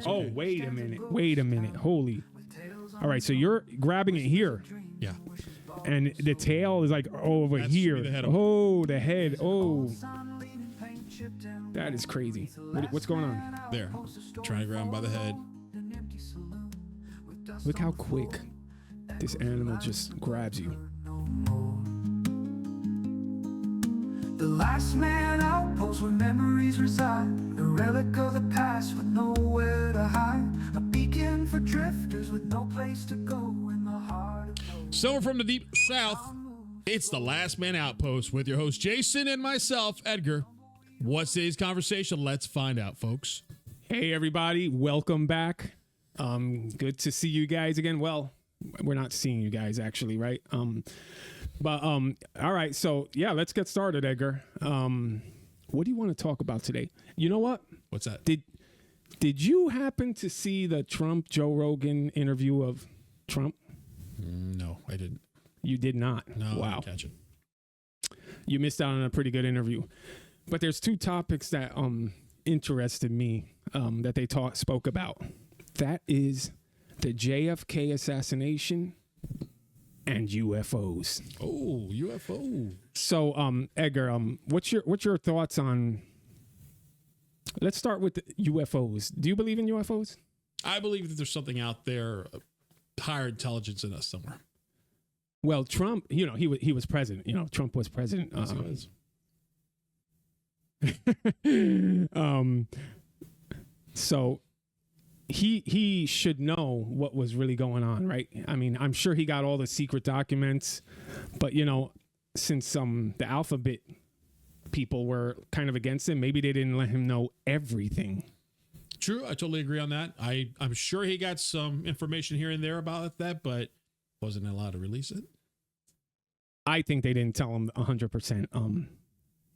Oh, wait a minute. Holy. All right, so you're grabbing it here. Yeah. And the tail is like over here. The head the head. Oh. That is crazy. What's going on? There. Trying to grab him by the head. Look how quick this animal just grabs you. The last man outpost where memories reside, a relic of the past with nowhere to hide, a beacon for drifters with no place to go in the heart of So from the deep south, it's the Last Man Outpost with your host Jason and myself, Edgar. What's today's conversation? Let's find out, folks. Hey everybody, welcome back. Good to see you guys again. Well, we're not seeing you guys actually, right? But all right, so yeah, let's get started, Edgar. What do you want to talk about today? You know what? What's that? Did you happen to see the Joe Rogan interview of Trump? No, I didn't. You did not? No, wow. I didn't catch it. You missed out on a pretty good interview. But there's two topics that interested me that they spoke about. That is the JFK assassination and UFOs. Oh, UFO. So, Edgar, what's your thoughts on? Let's start with the UFOs. Do you believe in UFOs? I believe that there's something out there, higher intelligence in us somewhere. Well, Trump, he was president. Trump was president. Yes, he was. So he should know what was really going on, right? I mean, I'm sure he got all the secret documents, but since the alphabet people were kind of against him, maybe they didn't let him know everything. True, I totally agree on that. I'm sure he got some information here and there about that, but wasn't allowed to release it. I think they didn't tell him 100%.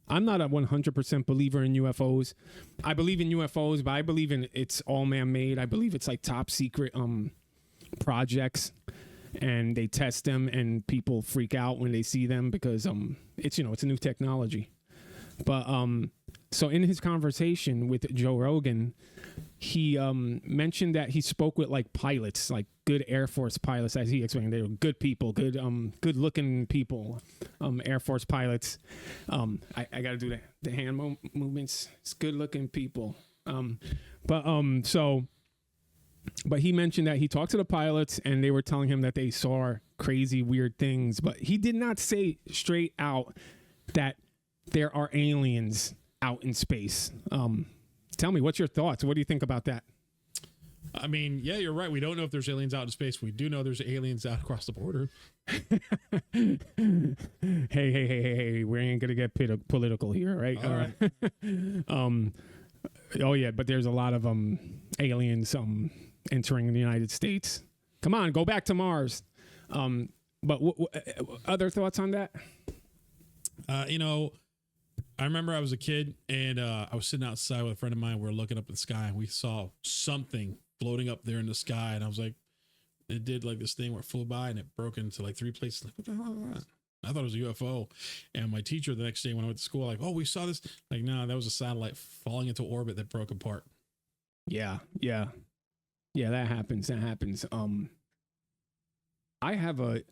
I'm not a 100% believer in UFOs. I believe in UFOs, but I believe it's all man-made. I believe it's like top secret projects, and they test them, and people freak out when they see them because it's a new technology. But so in his conversation with Joe Rogan, he mentioned that he spoke with like pilots, like good Air Force pilots, as he explained. They were good people, good looking people, Air Force pilots. I got to do the hand movements. It's good looking people. But he mentioned that he talked to the pilots and they were telling him that they saw crazy, weird things. But he did not say straight out that there are aliens out in space. Tell me, what's your thoughts? What do you think about that? I mean, yeah, you're right. We don't know if there's aliens out in space. We do know there's aliens out across the border. Hey, we ain't gonna get political here, right? All right. Oh yeah, but there's a lot of aliens entering the United States. Come on, go back to Mars. But other thoughts on that? I remember I was a kid and I was sitting outside with a friend of mine. We were looking up at the sky and we saw something floating up there in the sky. And I was like, it did like this thing where it flew by and it broke into like three places. Like, what the hell is that? I thought it was a UFO. And my teacher the next day when I went to school, like, oh, we saw this. Like, no, that was a satellite falling into orbit that broke apart. Yeah, that happens. I have a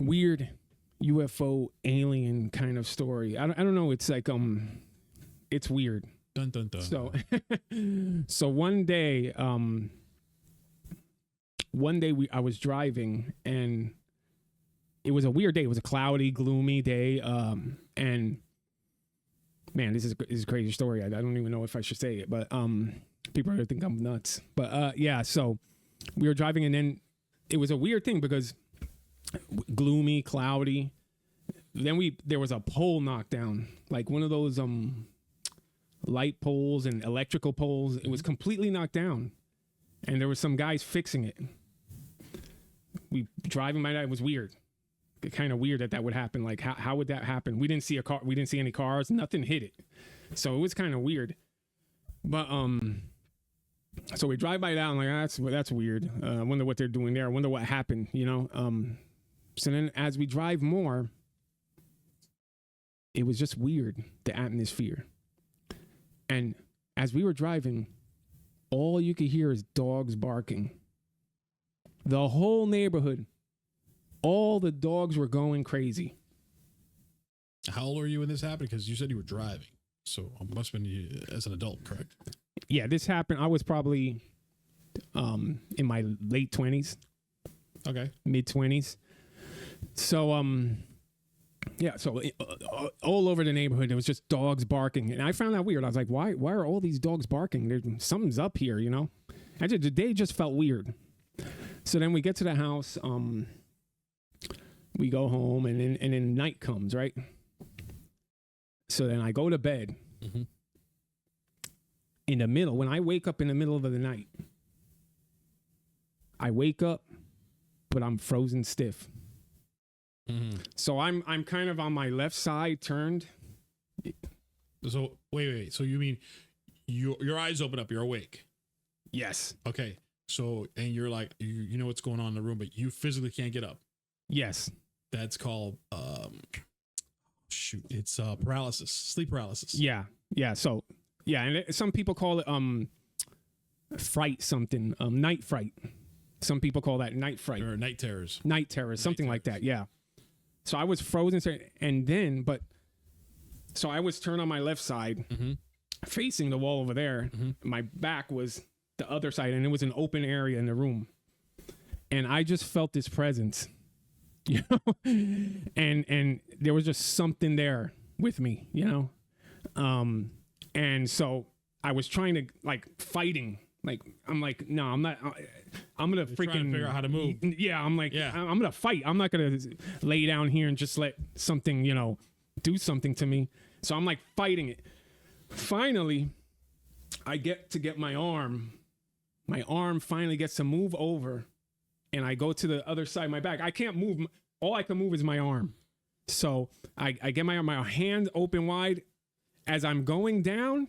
weird UFO alien kind of story. I don't know. It's like it's weird. Dun dun dun. So one day I was driving and it was a weird day. It was a cloudy, gloomy day. And man, this is a crazy story. I don't even know if I should say it, but people are gonna think I'm nuts. But yeah, so we were driving and then it was a weird thing because gloomy, cloudy. Then there was a pole knocked down, like one of those light poles and electrical poles. It was completely knocked down, and there were some guys fixing it. We driving by that. It was weird, kind of weird that would happen. Like how would that happen? We didn't see a car. We didn't see any cars. Nothing hit it, so it was kind of weird. But so we drive by that. I'm like, that's weird. I wonder what they're doing there. I wonder what happened. So then as we drive more, it was just weird, the atmosphere. And as we were driving, all you could hear is dogs barking. The whole neighborhood, all the dogs were going crazy. How old were you when this happened? Because you said you were driving. So it must have been as an adult, correct? Yeah, this happened. I was probably in my late 20s. Okay. Mid 20s. So, yeah, so all over the neighborhood, there was just dogs barking. And I found that weird. I was like, why are all these dogs barking? Something's up here, you know? The day just felt weird. So then we get to the house. We go home, and then night comes, right? So then I go to bed. Mm-hmm. In the middle, when I wake up in the middle of the night, I wake up, but I'm frozen stiff. Mm-hmm. So I'm kind of on my left side turned. So wait. So you mean your eyes open up, you're awake? Yes. Okay. So, and you're like, you know what's going on in the room, but you physically can't get up. Yes. That's called it's paralysis, sleep paralysis. Yeah. So yeah, and some people call it fright something, night fright. Some people call that night fright Or night terrors. Night terrors, something like that. Yeah. So I was frozen, and then so I was turned on my left side, mm-hmm. facing the wall over there. Mm-hmm. My back was the other side, and it was an open area in the room, and I just felt this presence, you know, and there was just something there with me, you know, and so I was trying to fighting. I'm like, no, I'm not. I'm gonna freaking trying to figure out how to move. Yeah, I'm like, yeah. I'm gonna fight. I'm not gonna lay down here and just let something, you know, do something to me. So I'm like fighting it. Finally, I get my arm. My arm finally gets to move over, and I go to the other side of my back. I can't move. All I can move is my arm. So I get my hand open wide. As I'm going down,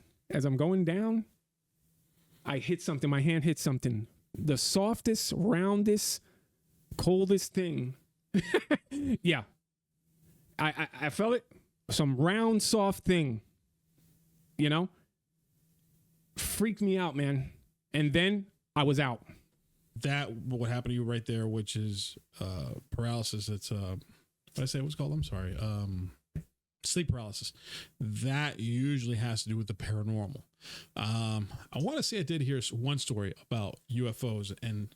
I hit something. My hand hit something. The softest, roundest, coldest thing. Yeah. I felt it. Some round, soft thing. You know? Freaked me out, man. And then I was out. That what happened to you right there, which is paralysis. It's what did I say it was called? I'm sorry. Sleep paralysis. That usually has to do with the paranormal. I want to say I did hear one story about UFOs and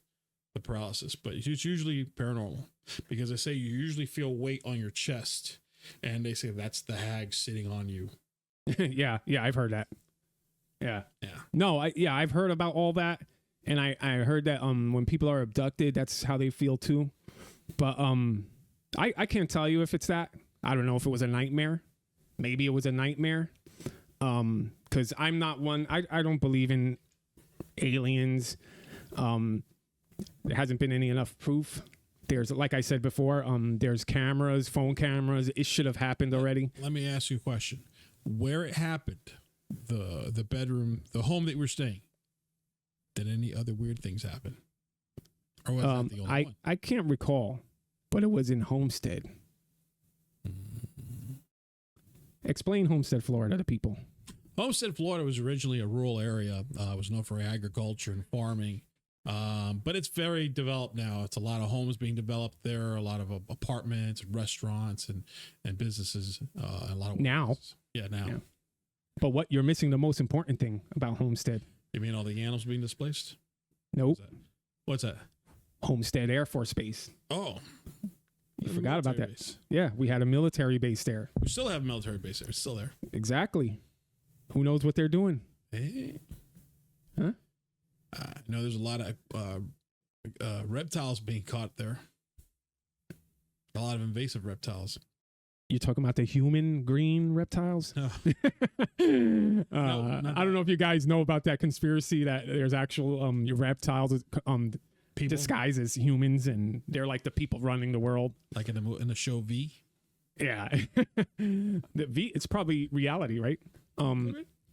the paralysis, but it's usually paranormal because they say you usually feel weight on your chest, and they say that's the hag sitting on you. Yeah, I've heard that. Yeah. No, I've heard about all that, and I heard that when people are abducted, that's how they feel too. But I can't tell you if it's that. I don't know if it was a nightmare. Maybe it was a nightmare. Because I'm not one. I don't believe in aliens. There hasn't been enough proof. There's, like I said before, there's cameras, phone cameras. It should have happened already. Let me ask you a question. Where it happened, the bedroom, the home that we're staying, did any other weird things happen? Or was that the only one? I can't recall, but it was in Homestead. Explain Homestead, Florida to people. Homestead, Florida was originally a rural area. It was known for agriculture and farming. But it's very developed now. It's a lot of homes being developed there, a lot of apartments, restaurants, and businesses. A lot of now. Yeah, now. Yeah. But what you're missing the most important thing about Homestead. You mean all the animals being displaced? Nope. What's that? Homestead Air Force Base. Oh. You forgot about that. Base. Yeah, we had a military base there. We still have a military base there. It's still there. Exactly. Who knows what they're doing? Hey. Huh? I know there's a lot of reptiles being caught there. A lot of invasive reptiles. You're talking about the human green reptiles? No. I don't know if you guys know about that conspiracy that there's actual reptiles people disguised as humans, and they're like the people running the world. Like in the show V? Yeah. The V, it's probably reality, right?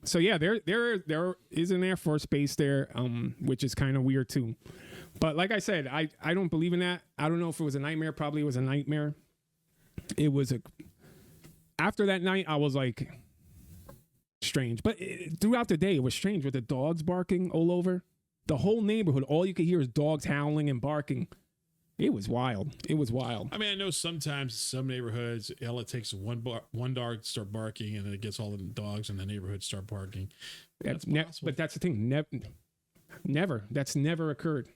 So yeah, there is an Air Force base there, which is kind of weird too. But like I said, I don't believe in that. I don't know if it was a nightmare. Probably it was a nightmare. It was after that night, I was like strange. But throughout the day, it was strange with the dogs barking all over. the whole neighborhood, all you could hear is dogs howling and barking. It was wild. It was wild. I mean, I know sometimes some neighborhoods, hell, it takes one dog to start barking, and then it gets all the dogs in the neighborhood start barking. That's possible. But that's the thing. Never. That's never occurred.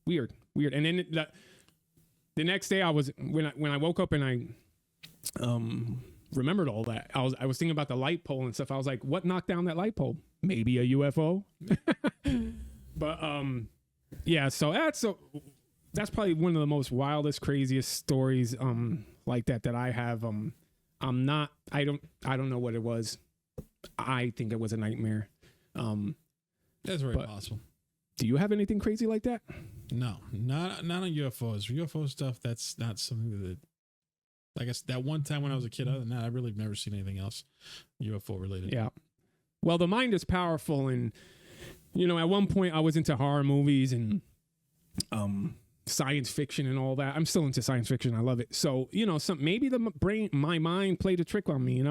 Weird. And then the next day, when I woke up and I remembered all that, I was thinking about the light pole and stuff. I was like, what knocked down that light pole? Maybe a UFO. But yeah. So that's probably one of the most wildest, craziest stories like that I have. I don't know what it was. I think it was a nightmare. That's very possible. Do you have anything crazy like that? No, not on UFOs. UFO stuff, that's not something that, I guess that one time when I was a kid, other than that, I really have never seen anything else UFO related. Yeah. Well, the mind is powerful. And, at one point I was into horror movies and science fiction and all that. I'm still into science fiction. I love it. So, maybe my mind played a trick on me,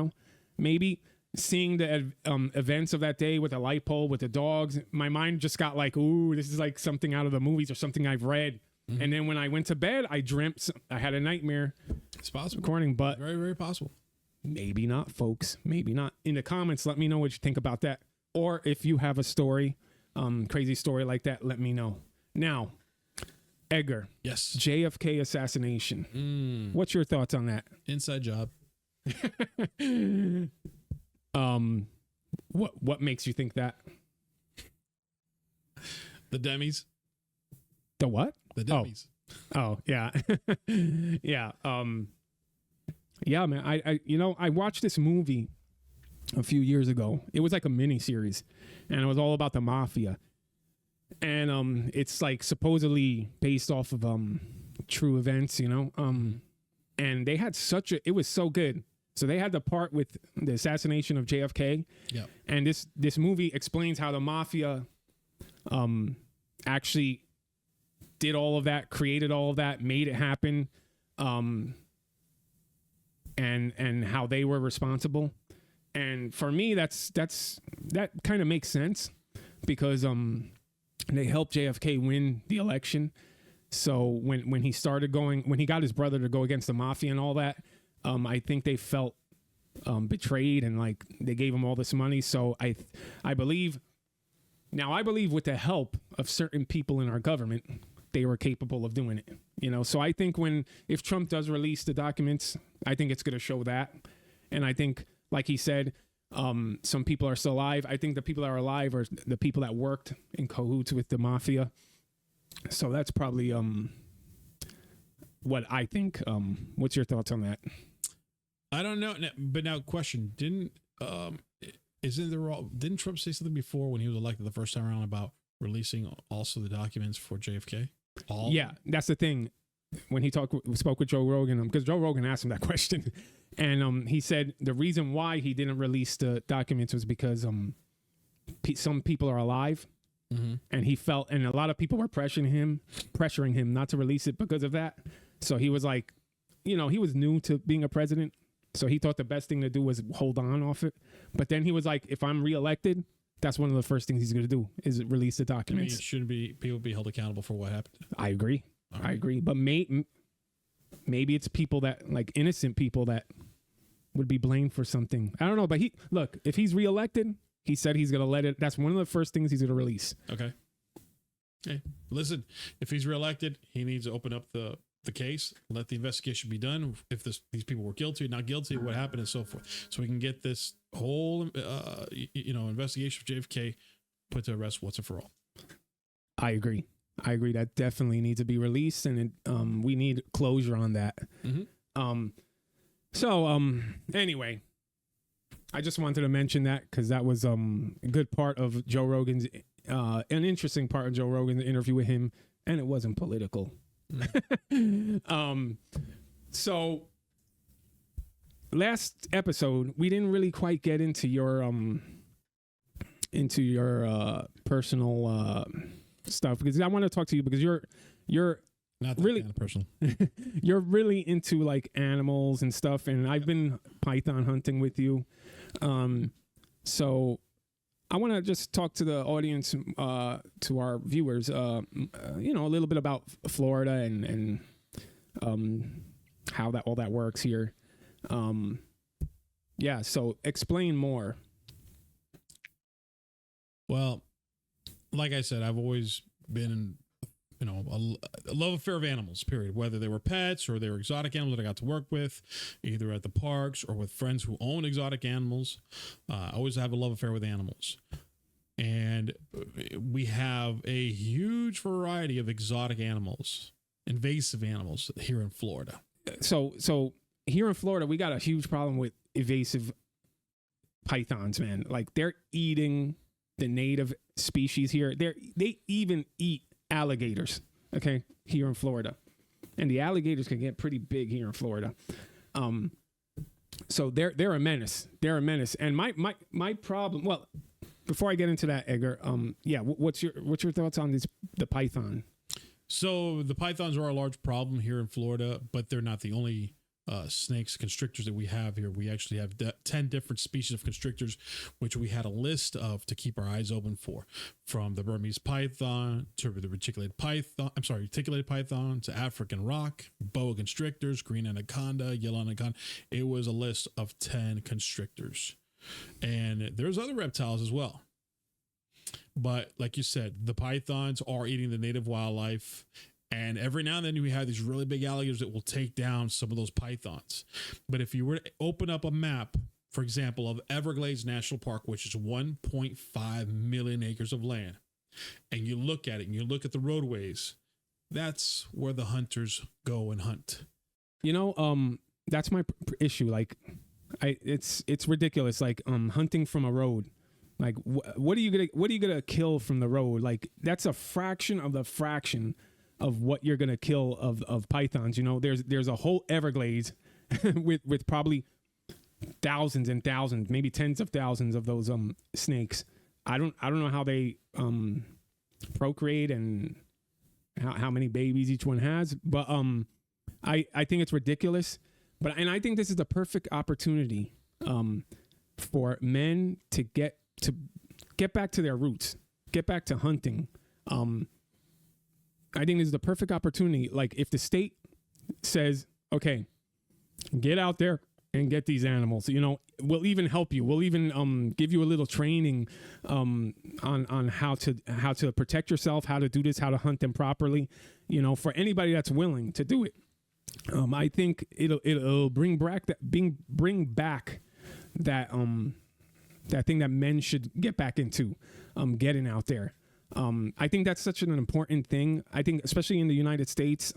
maybe seeing the events of that day with the light pole, with the dogs, my mind just got like, ooh, this is like something out of the movies or something I've read. Mm-hmm. And then when I went to bed, I dreamt I had a nightmare. It's possible. Recording, but very, very possible. Maybe not, folks. Maybe not. In the comments, let me know what you think about that. Or if you have a story, crazy story like that, let me know. Now, Edgar. Yes. JFK assassination. What's your thoughts on that? Inside job. What makes you think that? The Demis. The what? The Demis. Oh yeah. Yeah. Yeah, man. I watched this movie a few years ago. It was like a mini series, and it was all about the mafia. And it's like supposedly based off of true events, and they had it was so good. So they had the part with the assassination of JFK. Yeah. And this movie explains how the mafia actually did all of that, created all of that, made it happen, and how they were responsible. And for me, that kind of makes sense because they helped JFK win the election. So when he got his brother to go against the mafia and all that, I think they felt betrayed and like they gave him all this money. So I believe with the help of certain people in our government, they were capable of doing it. So I think if Trump does release the documents, I think it's going to show that. And I think, like he said, some people are still alive. I think the people that are alive are the people that worked in cahoots with the mafia. So that's probably what I think. What's your thoughts on that? I don't know, but now question: didn't Trump say something before when he was elected the first time around about releasing also the documents for JFK? Yeah, that's the thing. When he spoke with Joe Rogan, because Joe Rogan asked him that question, and he said the reason why he didn't release the documents was because some people are alive, and he felt, and a lot of people were pressuring him not to release it because of that. So he was like, he was new to being a president. So he thought the best thing to do was hold on off it. But then he was like, if I'm reelected, that's one of the first things he's going to do is release the documents. I mean, it shouldn't be people be held accountable for what happened. I agree. Right. I agree. But maybe it's people that, like innocent people that would be blamed for something. I don't know. But if he's reelected, he said he's going to let it. That's one of the first things he's going to release. Okay. Hey, listen, if he's reelected, he needs to open up the case, let the investigation be done. If these people were guilty, not guilty, what happened, and so forth, so we can get this whole investigation of JFK put to rest once and for all. I agree. That definitely needs to be released, and we need closure on that. Anyway, I just wanted to mention that because that was a good part of Joe Rogan's, an interesting part of Joe Rogan's interview with him, and it wasn't political. So last episode we didn't really quite get into your personal stuff because I want to talk to you because you're not that really kind of personal. You're really into like animals and stuff, and I've been python hunting with you. So I want to just talk to the audience, to our viewers, a little bit about Florida and how all that works here. Yeah, so explain more. Well, like I said, I've always been, a love affair of animals, period. Whether they were pets or they were exotic animals that I got to work with, either at the parks or with friends who own exotic animals. I always have a love affair with animals. And we have a huge variety of exotic animals, invasive animals here in Florida. So here in Florida, we got a huge problem with invasive pythons, man. Like, they're eating the native species here. They even eat alligators, okay, here in Florida. And the alligators can get pretty big here in Florida. So they're a menace. They're a menace. And my problem, well, before I get into that, Edgar, what's your thoughts on the python? So the pythons are a large problem here in Florida, but they're not the only snakes, constrictors that we have here. We actually have 10 different species of constrictors, which we had a list of to keep our eyes open for, from the Burmese python to the reticulated python to African rock, boa constrictors, green anaconda, yellow anaconda. It was a list of 10 constrictors. And there's other reptiles as well. But like you said, the pythons are eating the native wildlife. And every now and then we have these really big alligators that will take down some of those pythons. But if you were to open up a map, for example, of Everglades National Park, which is 1.5 million acres of land, and you look at it and you look at the roadways, that's where the hunters go and hunt. That's my issue. Like, it's ridiculous. Like, hunting from a road. Like, what are you gonna kill from the road? Like, that's a fraction of the fraction of what you're gonna kill of pythons. There's a whole Everglades with probably thousands and thousands, maybe tens of thousands of those snakes. I don't know how they procreate and how many babies each one has, but I think it's ridiculous. And I think this is the perfect opportunity for men to get back to their roots, get back to hunting. I think this is the perfect opportunity. Like, if the state says, okay, get out there and get these animals, we'll even help you. We'll even give you a little training on how to protect yourself, how to do this, how to hunt them properly, for anybody that's willing to do it. I think it'll bring back that thing that men should get back into, getting out there. I think that's such an important thing. I think, especially in the United States,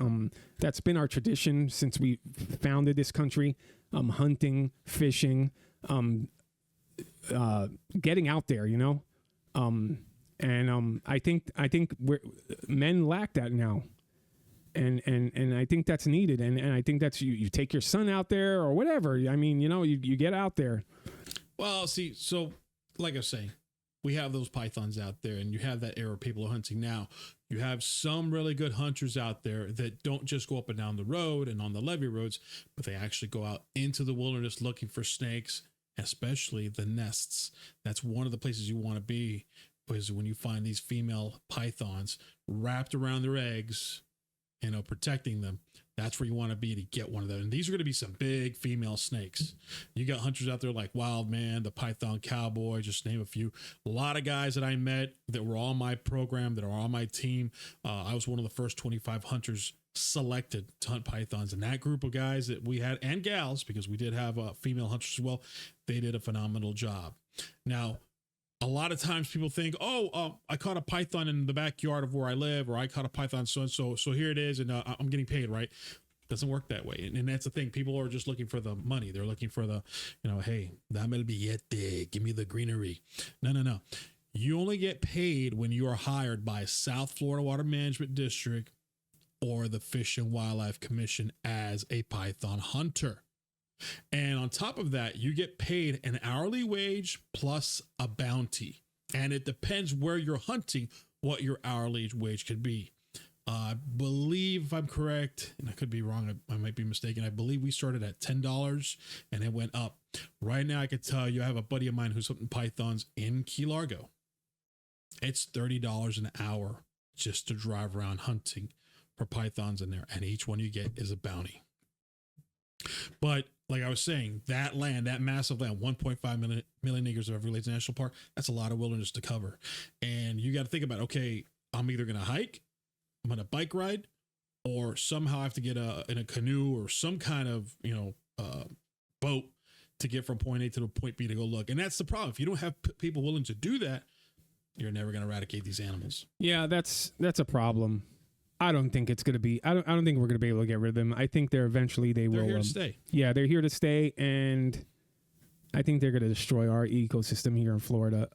that's been our tradition since we founded this country. Hunting, fishing, getting out there, I think men lack that now. And I think that's needed. And I think that's, you take your son out there or whatever. I mean, you get out there. Well, see, so like I was saying, we have those pythons out there, and you have that era people are hunting now. You have some really good hunters out there that don't just go up and down the road and on the levee roads, but they actually go out into the wilderness looking for snakes, especially the nests. That's one of the places you want to be, because when you find these female pythons wrapped around their eggs, protecting them, that's where you want to be to get one of them. And these are going to be some big female snakes. You got hunters out there like Wild Man, the Python Cowboy, just name a few. A lot of guys that I met that were on my program, that are on my team. I was one of the first 25 hunters selected to hunt pythons. And that group of guys that we had, and gals, because we did have female hunters as well, they did a phenomenal job. Now, a lot of times people think, I caught a python in the backyard of where I live, or I caught a python so here it is, and I'm getting paid, right? Doesn't work that way. And that's the thing. People are just looking for the money. They're looking for the, hey, dame el billete, give me the greenery. No. You only get paid when you are hired by South Florida Water Management District or the Fish and Wildlife Commission as a python hunter. And on top of that, you get paid an hourly wage plus a bounty. And it depends where you're hunting, what your hourly wage could be. I believe, if I'm correct, and I could be wrong, I might be mistaken. I believe we started at $10 and it went up. Right now, I could tell you, I have a buddy of mine who's hunting pythons in Key Largo. It's $30 an hour just to drive around hunting for pythons in there, and each one you get is a bounty. But like I was saying, that land, that massive land, 1.5 million acres of Everglades National Park, that's a lot of wilderness to cover. And you got to think about, okay, I'm either going to hike, I'm going to bike ride, or somehow I have to get in a canoe or some kind of, boat to get from point A to the point B to go look. And that's the problem. If you don't have people willing to do that, you're never going to eradicate these animals. Yeah, that's a problem. I don't think it's going to be, I don't think we're going to be able to get rid of them. I think they're will. They're here to stay. Yeah, they're here to stay. And I think they're going to destroy our ecosystem here in Florida.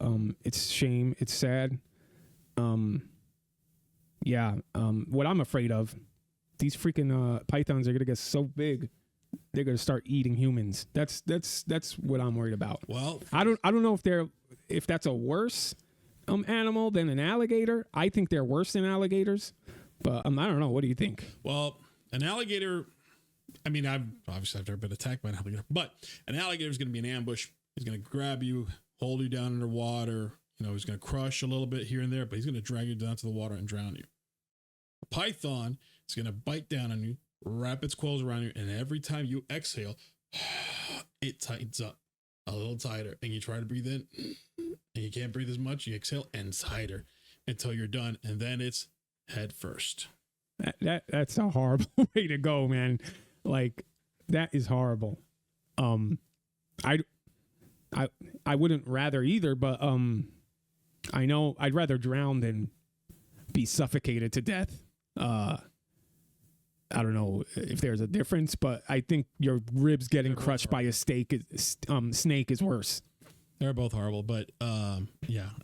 It's a shame. It's sad. What I'm afraid of, these freaking pythons are going to get so big, they're going to start eating humans. That's what I'm worried about. Well, I don't know if that's a worse animal than an alligator. I think they're worse than alligators, but I don't know. What do you think? Well, an alligator, I mean, I've never been attacked by an alligator, but an alligator is going to be an ambush. He's going to grab you, hold you down underwater. He's going to crush a little bit here and there, but he's going to drag you down to the water and drown you. A python is going to bite down on you, wrap its quills around you, and every time you exhale, it tightens up a little tighter, and you try to breathe in, and you can't breathe as much. You exhale and tighter until you're done, and then it's head first. That's a horrible way to go, man. Like, that is horrible. I wouldn't rather either, but I know I'd rather drown than be suffocated to death. I don't know if there's a difference, but I think your ribs getting crushed by a snake is worse. They're both horrible, but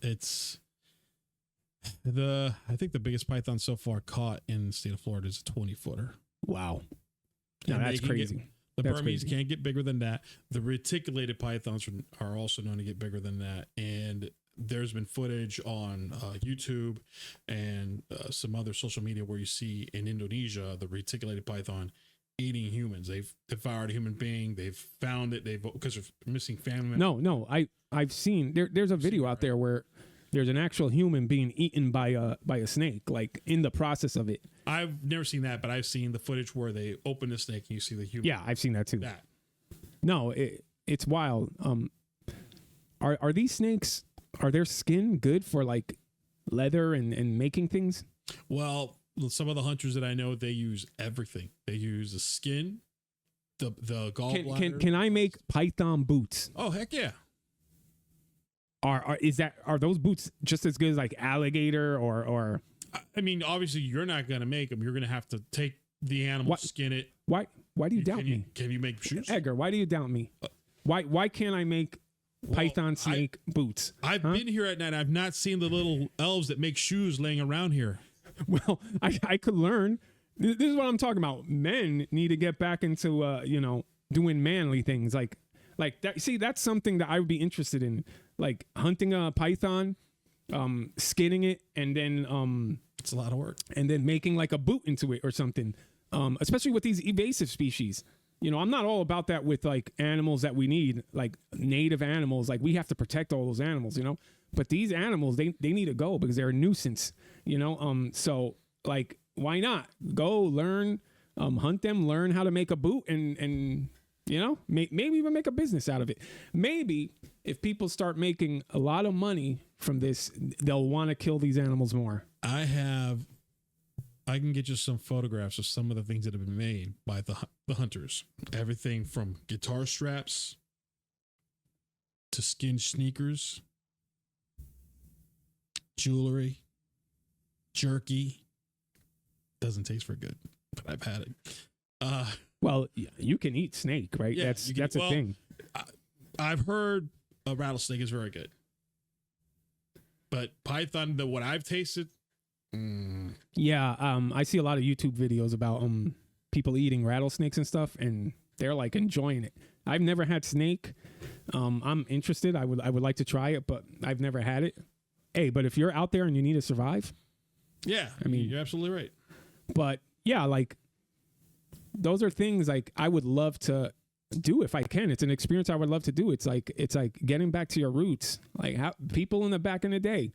it's I think the biggest python so far caught in the state of Florida is a 20-footer. Wow. Now that's crazy. The Burmese can't get bigger than that. The reticulated pythons are also known to get bigger than that. And there's been footage on YouTube and some other social media where you see in Indonesia, the reticulated python eating humans. They've devoured a human being. They've found it. Because of missing family members. No. I've seen, there's a video out there where there's an actual human being eaten by a snake, like in the process of it. I've never seen that, but I've seen the footage where they open the snake and you see the human. Yeah, I've seen that too. No, it's wild. Are these snakes, are their skin good for like leather and making things? Well, some of the hunters that I know, they use everything. They use the skin, the gallbladder. Can I make python boots? Oh, heck yeah. Are those boots just as good as like alligator or? I mean, obviously you're not going to make them. You're going to have to take the animal, skin it. Why do you doubt me? Can you make shoes? Edgar, why do you doubt me? Why can't I make python snake boots? I've been here at night. I've not seen the little elves that make shoes laying around here. Well, I could learn. This is what I'm talking about. Men need to get back into doing manly things like that. See, that's something that I would be interested in, like hunting a python, skinning it, and then it's a lot of work, and then making like a boot into it or something. Especially with these invasive species. I'm not all about that with like animals that we need, like native animals. Like we have to protect all those animals, But these animals, they need to go because they're a nuisance, So like, why not go learn, hunt them, learn how to make a boot, and maybe even make a business out of it. Maybe if people start making a lot of money from this, they'll want to kill these animals more. I can get you some photographs of some of the things that have been made by the hunters. Everything from guitar straps to skin sneakers, jewelry, jerky. Doesn't taste very good, but I've had it. Well, you can eat snake, right? Yeah, that's a thing. I've heard a rattlesnake is very good, but python, what I've tasted. Yeah, I see a lot of YouTube videos about people eating rattlesnakes and stuff, and they're like enjoying it. I've never had snake. I'm interested. I would like to try it, but I've never had it. Hey, but if you're out there and you need to survive, yeah, I mean, you're absolutely right. But yeah, like those are things like I would love to do if I can. It's an experience I would love to do. It's like getting back to your roots. Like how people in the back in the day,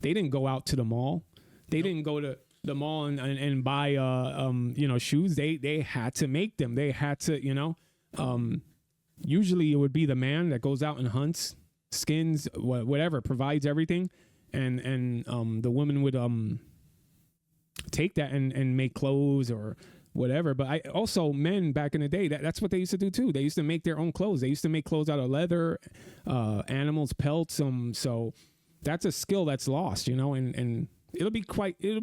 they didn't go out to the mall. They didn't go to the mall and buy shoes. They had to make them. They had to, usually it would be the man that goes out and hunts, skins, whatever, provides everything, and the woman would take that and make clothes or whatever. But also men back in the day, that's what they used to do too. They used to make their own clothes. They used to make clothes out of leather, animals, pelts. So that's a skill that's lost, and it'll be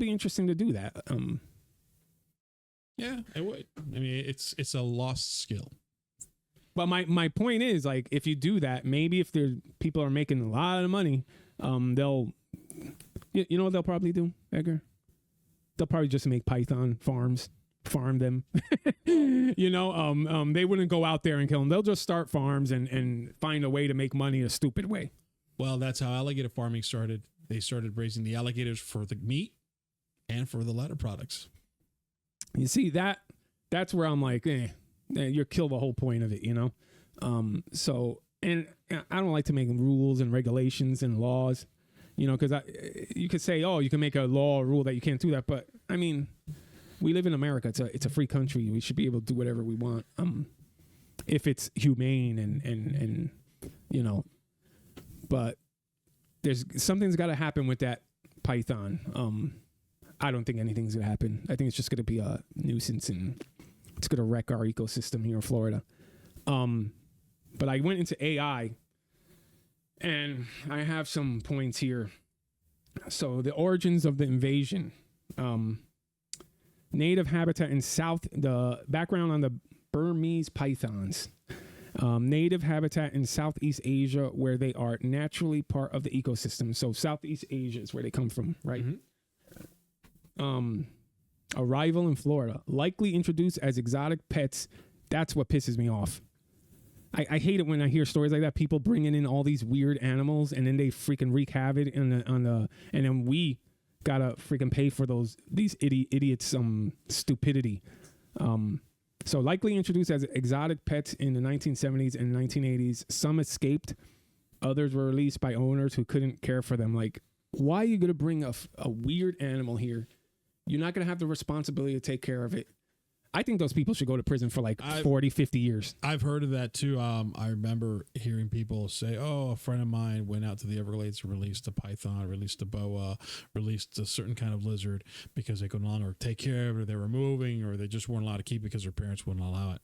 interesting to do that. Yeah, it would. I mean, it's a lost skill. But my point is, like, if you do that, maybe if people are making a lot of money, they'll, you know what they'll probably do, Edgar? They'll probably just make python farms, farm them. They wouldn't go out there and kill them. They'll just start farms and find a way to make money a stupid way. Well, that's how alligator farming started. They started raising the alligators for the meat and for the leather products. You see, that's where I'm like, you kill the whole point of it, So, and I don't like to make rules and regulations and laws, because you could say, oh, you can make a law or rule that you can't do that. But I mean, we live in America. It's a free country. We should be able to do whatever we want. If it's humane and but something's got to happen with that python. I don't think anything's going to happen. I think it's just going to be a nuisance and it's going to wreck our ecosystem here in Florida. But I went into AI and I have some points here. So the origins of the invasion, native habitat in the background on the Burmese pythons, native habitat in Southeast Asia where they are naturally part of the ecosystem. So Southeast Asia is where they come from, right? Mm-hmm. Arrival in Florida, likely introduced as exotic pets. That's what pisses me off. I hate it when I hear stories like that. People bringing in all these weird animals and then they freaking wreak havoc and then we gotta freaking pay for these idiots stupidity. So likely introduced as exotic pets in the 1970s and 1980s. Some escaped. Others were released by owners who couldn't care for them. Like, why are you gonna bring a weird animal here? You're not going to have the responsibility to take care of it. I think those people should go to prison for like 40, 50 years. I've heard of that too. I remember hearing people say, oh, a friend of mine went out to the Everglades and released a python, released a boa, released a certain kind of lizard because they could no longer take care of it, or they were moving, or they just weren't allowed to keep it because their parents wouldn't allow it.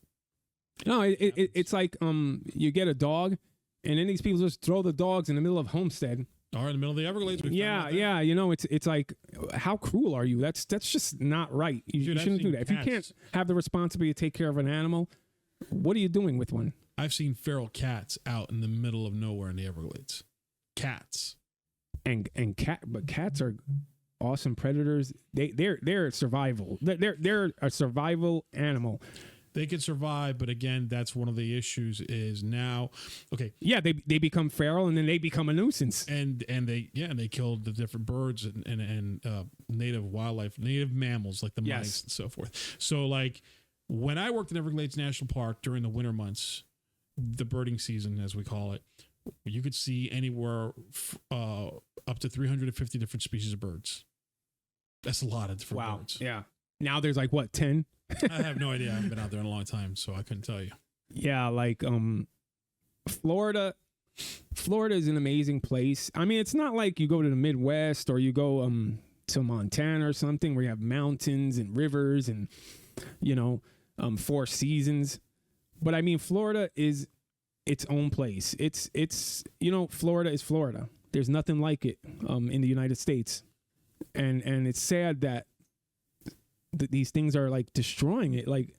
No, it's like you get a dog and then these people just throw the dogs in the middle of Homestead. Or in the middle of the Everglades. Yeah. It's like, how cruel are you? That's just not right. You shouldn't do that. If you can't have the responsibility to take care of an animal, what are you doing with one? I've seen feral cats out in the middle of nowhere in the Everglades. Cats. But cats are awesome predators. They're survival. They're a survival animal. They can survive, but again, that's one of the issues is now, okay. Yeah, they become feral and then they become a nuisance. And they killed the different birds and native wildlife, native mammals like the mice and so forth. So like when I worked in Everglades National Park during the winter months, the birding season, as we call it, you could see anywhere up to 350 different species of birds. That's a lot of different birds. Yeah. Now there's like what, 10? I have no idea. I haven't been out there in a long time, so I couldn't tell you. Yeah, like Florida is an amazing place. I mean, it's not like you go to the Midwest or you go to Montana or something where you have mountains and rivers and 4 seasons. But I mean, Florida is its own place. It's Florida is Florida. There's nothing like it in the United States. And it's sad that these things are like destroying it. Like,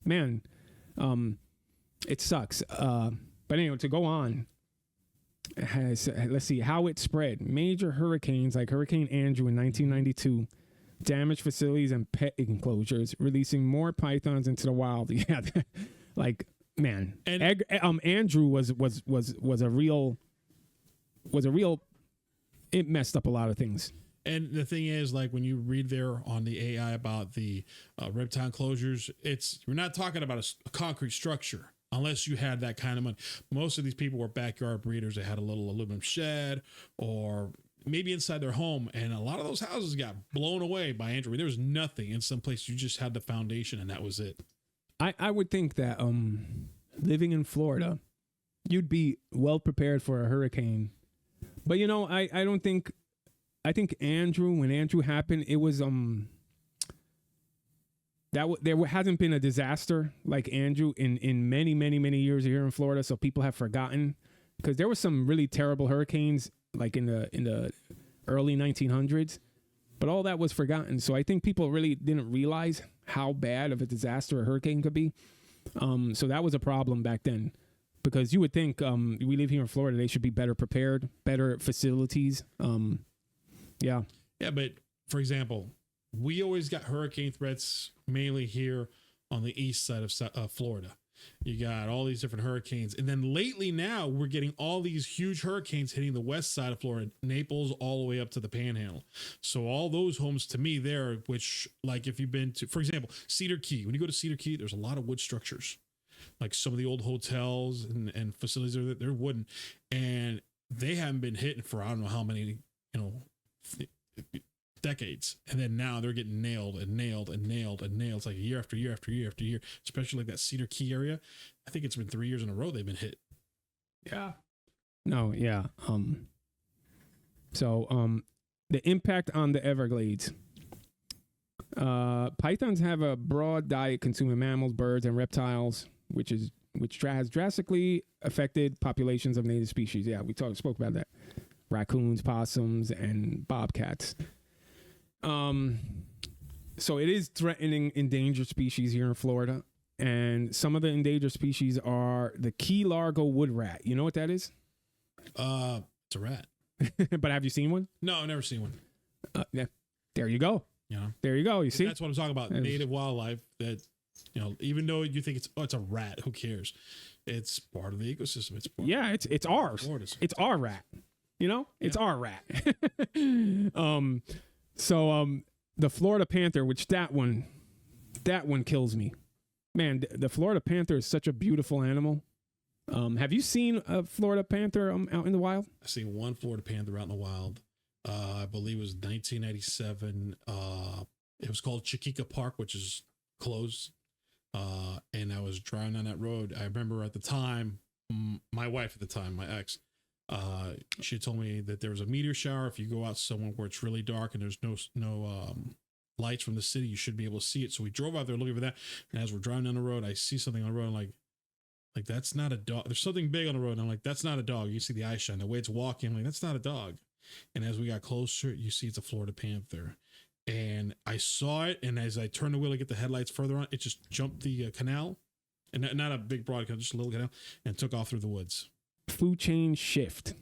man, it sucks. But anyway, to go on, let's see how it spread. Major hurricanes like Hurricane Andrew in 1992 damaged facilities and pet enclosures, releasing more pythons into the wild. Yeah, like, man, and Andrew was a real. It messed up a lot of things. And the thing is, like when you read there on the AI about the reptile enclosures, we're not talking about a concrete structure unless you had that kind of money. Most of these people were backyard breeders. They had a little aluminum shed or maybe inside their home. And a lot of those houses got blown away by Andrew. There was nothing in some place. You just had the foundation and that was it. I would think that living in Florida, you'd be well prepared for a hurricane. But you know, I think when Andrew happened, it was there hasn't been a disaster like Andrew in many years here in Florida, so people have forgotten, because there was some really terrible hurricanes like in the early 1900s, but all that was forgotten. So I think people really didn't realize how bad of a disaster a hurricane could be. So that was a problem back then, because you would think we live here in Florida, they should be better prepared, better facilities. Yeah, but for example, we always got hurricane threats mainly here on the east side of Florida. You got all these different hurricanes. And then lately now we're getting all these huge hurricanes hitting the west side of Florida, Naples, all the way up to the Panhandle. So all those homes to me there, which like if you've been to, for example, Cedar Key, when you go to Cedar Key, there's a lot of wood structures. Like some of the old hotels and facilities, they're wooden. And they haven't been hit for I don't know how many, decades, and then now they're getting nailed. It's like year after year, especially like that Cedar Key area. I think it's been 3 years in a row they've been hit. Yeah. No, yeah. So the impact on the Everglades. Pythons have a broad diet consuming mammals, birds, and reptiles, which has drastically affected populations of native species. Yeah, we spoke about that. Raccoons, possums, and bobcats. So it is threatening endangered species here in Florida. And some of the endangered species are the key Largo wood rat. You know what that is? It's a rat. But have you seen one? No, I've never seen one. Yeah. There you go. There you go. You see? That's what I'm talking about. Native wildlife that, even though you think it's a rat, who cares? It's part of the ecosystem. It's ours. Florida's. It's our rat. It's our rat. So the Florida panther, which that one kills me. Man, the Florida panther is such a beautiful animal. Have you seen a Florida panther out in the wild? I've seen one Florida panther out in the wild. I believe it was 1997. It was called Chiquita Park, which is closed. And I was driving on that road. I remember at the time, my wife at the time, my ex, she told me that there was a meteor shower. If you go out somewhere where it's really dark and there's no lights from the city, you should be able to see it. So we drove out there looking for that. And as we're driving down the road, I see something on the road. I'm like that's not a dog. There's something big on the road. And I'm like, that's not a dog. You see the eye shine, the way it's walking. I'm like, that's not a dog. And as we got closer, you see it's a Florida panther. And I saw it. And as I turned the wheel to get the headlights further on, it just jumped the canal. And not a big broad canal, just a little canal, and took off through the woods. Food chain shift.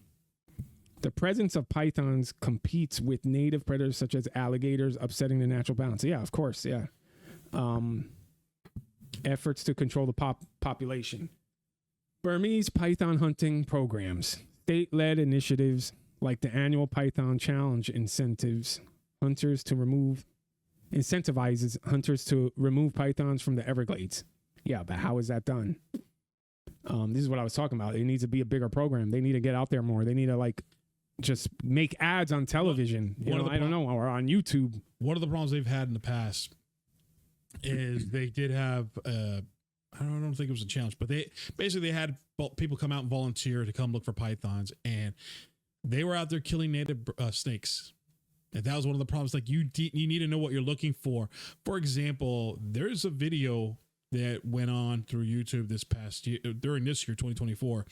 The presence of pythons competes with native predators such as alligators, upsetting the natural balance. Yeah, of course. Yeah. Efforts to control the population. Burmese python hunting programs. State-led initiatives like the annual Python Challenge incentivizes hunters to remove pythons from the Everglades. Yeah, but how is that done? This is what I was talking about. It needs to be a bigger program. They need to get out there more. They need to just make ads on television. I don't know, or on YouTube. One of the problems they've had in the past is they did have, I don't think it was a challenge, but they had people come out and volunteer to come look for pythons, and they were out there killing native snakes. And that was one of the problems. Like you need to know what you're looking for. For example, there's a video that went on through YouTube this past year, during this year, 2024,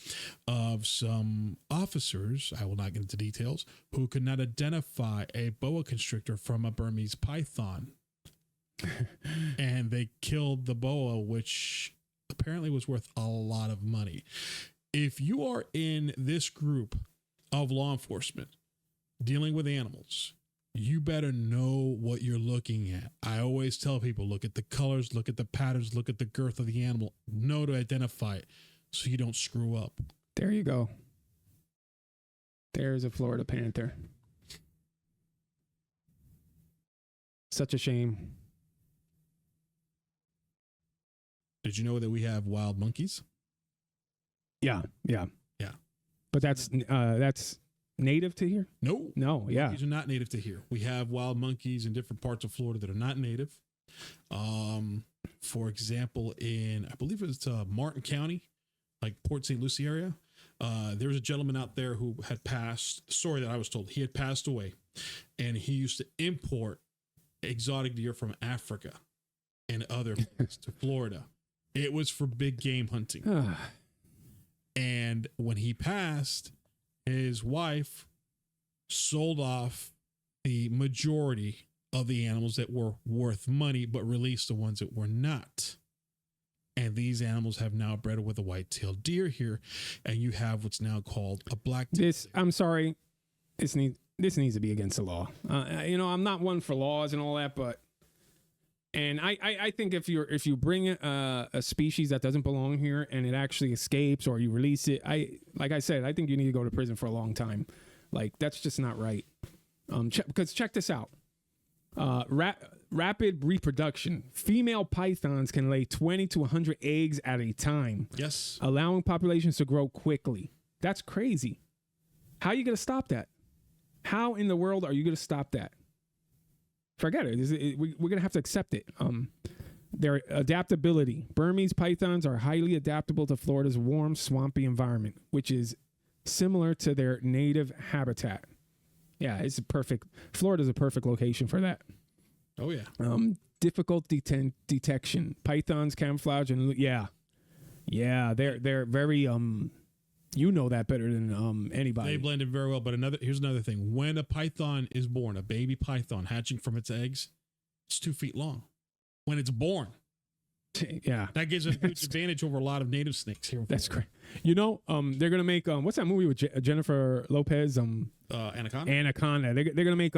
of some officers, I will not get into details, who could not identify a boa constrictor from a Burmese python. And they killed the boa, which apparently was worth a lot of money. If you are in this group of law enforcement dealing with animals, you better know what you're looking at. I always tell people, look at the colors, look at the patterns, look at the girth of the animal. Know to identify it so you don't screw up. There you go. There's a Florida panther. Such a shame. Did you know that we have wild monkeys? Yeah. Yeah. But that's native to here? No. Yeah. Monkeys are not native to here. We have wild monkeys in different parts of Florida that are not native. For example, in, I believe it's Martin County, like Port St. Lucie area. There was a gentleman out there who had passed, the story that I was told, he had passed away, and he used to import exotic deer from Africa and other places to Florida. It was for big game hunting. And when he passed, his wife sold off the majority of the animals that were worth money, but released the ones that were not. And these animals have now bred with a white-tailed deer here, and you have what's now called a black. I'm sorry, this needs to be against the law. I'm not one for laws and all that, but I think if you bring a species that doesn't belong here and it actually escapes or you release it, like I said, I think you need to go to prison for a long time. Like, that's just not right. Because check this out. Rapid reproduction. Female pythons can lay 20 to 100 eggs at a time. Yes. Allowing populations to grow quickly. That's crazy. How are you going to stop that? How in the world are you going to stop that? Forget it. We're going to have to accept it. Their adaptability. Burmese pythons are highly adaptable to Florida's warm, swampy environment, which is similar to their native habitat. Yeah, it's Florida's a perfect location for that. Oh, yeah. Difficult detection. Pythons camouflage and they're very you know that better than anybody. They blend in very well. But here's another thing. When a python is born, a baby python hatching from its eggs, it's 2 feet long. When it's born. Yeah. That gives a huge advantage over a lot of native snakes here. That's great. They're going to make what's that movie with Jennifer Lopez? Anaconda. Anaconda. They're going to make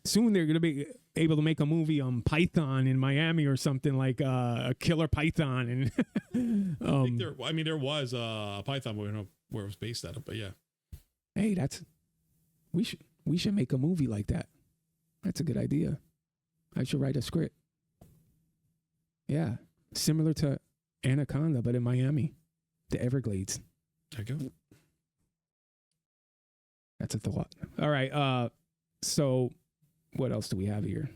soon they're going to be able to make a movie Python in Miami or something, like a killer python. And there was a python movie. I don't know where it was based out of, but yeah. Hey, we should make a movie like that. That's a good idea. I should write a script. Yeah, similar to Anaconda, but in Miami, the Everglades. There you go. That's a thought. All right. So what else do we have here?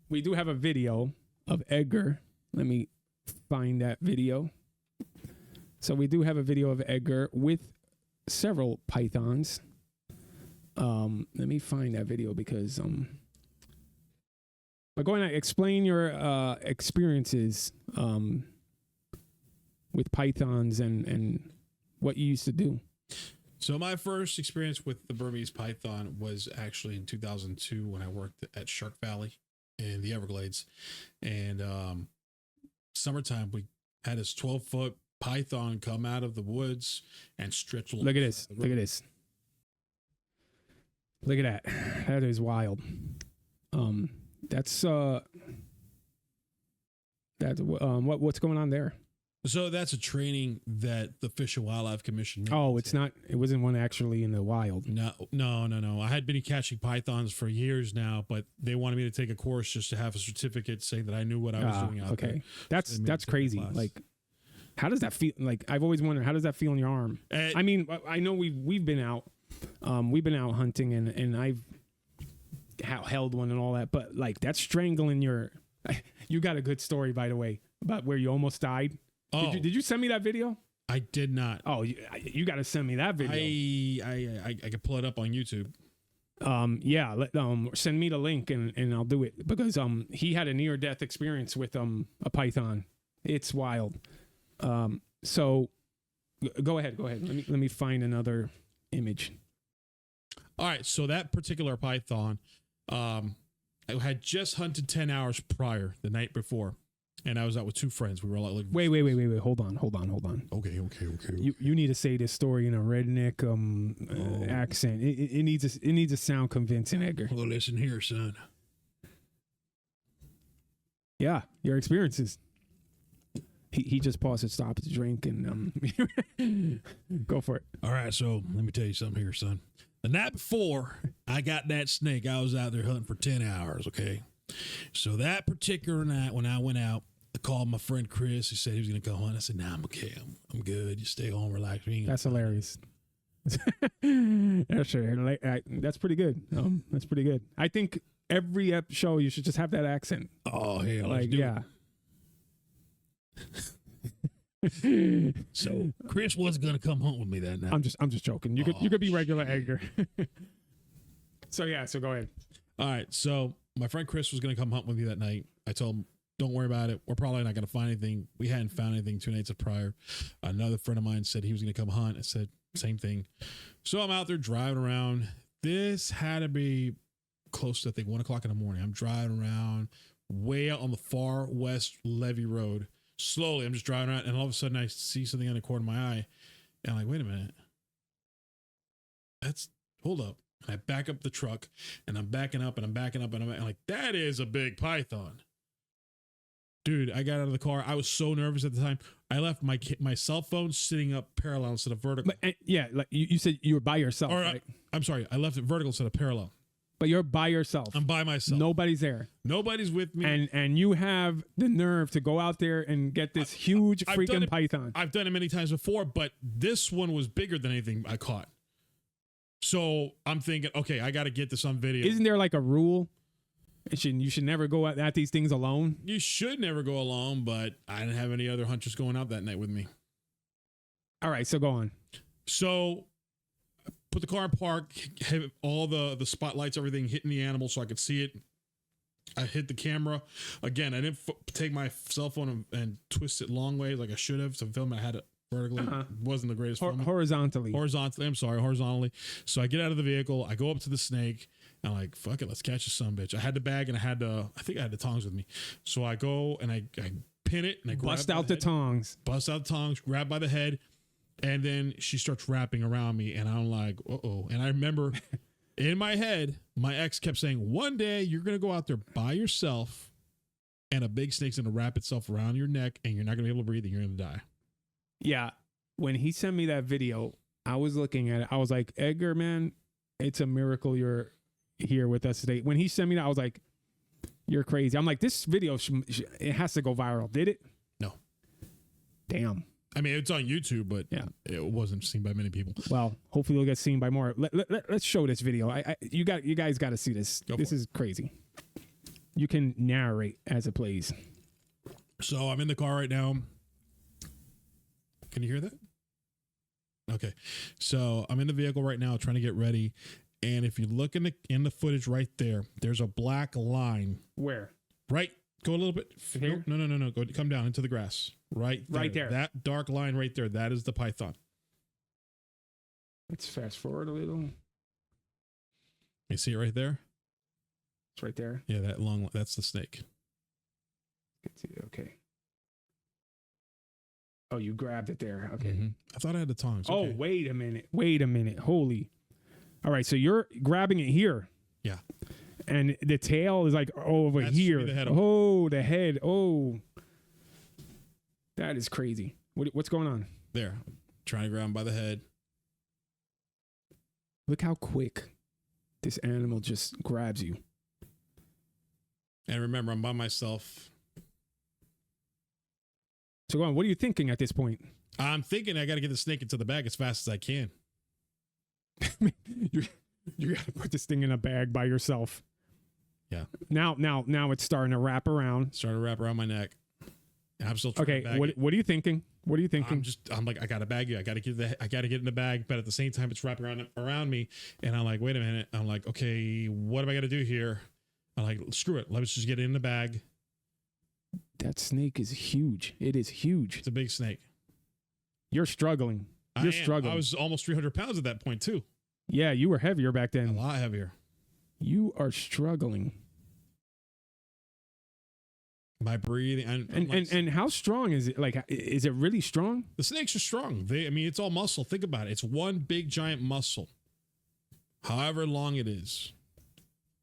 We do have a video of Edgar. Let me find that video. So we do have a video of Edgar with several pythons. Let me find that video because but go ahead and explain your experiences with pythons and what you used to do. So my first experience with the Burmese python was actually in 2002 when I worked at Shark Valley in the Everglades. And summertime, we had this 12-foot python come out of the woods and stretch. Look at this. Look at this. Look at that. That is wild. What's going on there? So that's a training that the Fish and Wildlife Commission made. Oh, it wasn't one actually in the wild. No. I had been catching pythons for years now, but they wanted me to take a course just to have a certificate saying that I knew what I was doing out there. That's crazy. Like, how does that feel? Like, I've always wondered, how does that feel in your arm? I mean, I know we've been out hunting and I've held one and all that, but like that's strangling your. You got a good story, by the way, about where you almost died. Oh, did you send me that video? I did not. Oh, you got to send me that video. I could pull it up on YouTube. Send me the link and I'll do it because he had a near death experience with a python. It's wild. So go ahead. Let me find another image. All right, so that particular python, I had just hunted 10 hours prior, the night before, and I was out with two friends. We were like, wait. Hold on. Okay. You need to say this story in a redneck accent. It needs to sound convincing, Edgar. Well, listen here, son. Yeah, your experiences. He just paused to stop to drink and go for it. All right, so let me tell you something here, son. The night before I got that snake, I was out there hunting for 10 hours, okay? So that particular night when I went out, I called my friend Chris. He said he was going to go hunt. I said, nah, I'm okay. I'm good. You stay home, relax. That's hilarious. That's sure. That's pretty good. That's pretty good. I think every show you should just have that accent. Oh, hell, like, yeah. So Chris wasn't going to come hunt with me that night. I'm just joking. You could be regular Edgar. So go ahead. All right. So my friend Chris was going to come hunt with me that night. I told him, don't worry about it. We're probably not going to find anything. We hadn't found anything 2 nights prior. Another friend of mine said he was going to come hunt. I said, same thing. So I'm out there driving around. This had to be close to, I think, 1 o'clock in the morning. I'm driving around way out on the far west Levee Road. Slowly, I'm just driving around, and all of a sudden I see something on the corner of my eye. And I'm like, wait a minute. Hold up. And I back up the truck, and I'm backing up, and I'm backing up, and I'm like, that is a big python. Dude, I got out of the car. I was so nervous at the time. I left my cell phone sitting up parallel instead of vertical. But, yeah, like you said you were by yourself, right? I'm sorry. I left it vertical instead of parallel. But you're by yourself. I'm by myself. Nobody's there. Nobody's with me. And you have the nerve to go out there and get this huge freaking python. I've done it many times before, but this one was bigger than anything I caught. So I'm thinking, okay, I got to get this on video. Isn't there like a rule? You should never go at these things alone. You should never go alone, but I didn't have any other hunters going out that night with me. All right, so go on. So put the car in park, have all the spotlights, everything hitting the animal so I could see it. I hit the camera. Again, I didn't take my cell phone and twist it long ways like I should have to film it. I had it vertically. It wasn't the greatest film. Horizontally. I'm sorry, horizontally. So I get out of the vehicle. I go up to the snake. I'm like, fuck it, let's catch this son of a bitch. I had the bag and I think I had the tongs with me. So I go and I pin it and I bust out the tongs. Bust out the tongs, grab by the head. And then she starts wrapping around me, and I'm like, uh-oh. And I remember in my head, my ex kept saying, one day you're going to go out there by yourself, and a big snake's going to wrap itself around your neck, and you're not going to be able to breathe, and you're going to die. Yeah. When he sent me that video, I was looking at it. I was like, Edgar, man, it's a miracle you're here with us today. When he sent me that, I was like, you're crazy. I'm like, this video, it has to go viral. Did it? No. Damn. I mean, it's on YouTube, but yeah, it wasn't seen by many people. Well, hopefully it'll get seen by more. Let's show this video. You guys got to see this. This is crazy. You can narrate as it plays. So I'm in the car right now. Can you hear that? Okay. So I'm in the vehicle right now trying to get ready. And if you look in the footage right there, there's a black line. Where? Right. Go a little bit. Here? No. Go come down into the grass. Right there. That dark line right there. That is the python. Let's fast forward a little. You see it right there? It's right there. Yeah, that's the snake. Okay. Oh, you grabbed it there. Okay. Mm-hmm. I thought I had the tongs. Oh, okay. Wait a minute. Holy. All right, so you're grabbing it here. Yeah. And the tail is like over here. The head the head. Oh. That is crazy. What's going on? There. Trying to grab him by the head. Look how quick this animal just grabs you. And remember, I'm by myself. So go on. What are you thinking at this point? I'm thinking I got to get the snake into the bag as fast as I can. You got to put this thing in a bag by yourself. Yeah. Now it's starting to wrap around. Starting to wrap around my neck. And I'm still trying to bag it. What are you thinking? What are you thinking? I'm like, I got to bag you. I got to get in the bag, but at the same time, it's wrapping around me. And I'm like, wait a minute. I'm like, okay, what am I going to do here? I'm like, screw it. Let's just get it in the bag. That snake is huge. It is huge. It's a big snake. You're struggling. You're struggling. I was almost 300 pounds at that point too. Yeah, you were heavier back then. A lot heavier. You are struggling. My breathing. And how strong is it? Like, is it really strong? The snakes are strong. It's all muscle. Think about it. It's one big giant muscle. However long it is.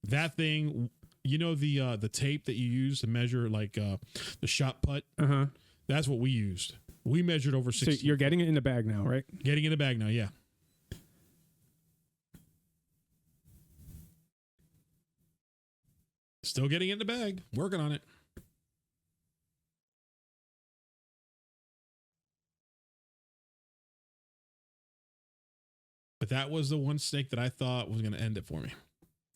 That thing, you know, the tape that you use to measure like the shot put? Uh-huh. That's what we used. We measured over 60. So you're getting it in the bag now, right? Getting in the bag now, yeah. Still getting it in the bag. Working on it. But that was the one snake that I thought was going to end it for me.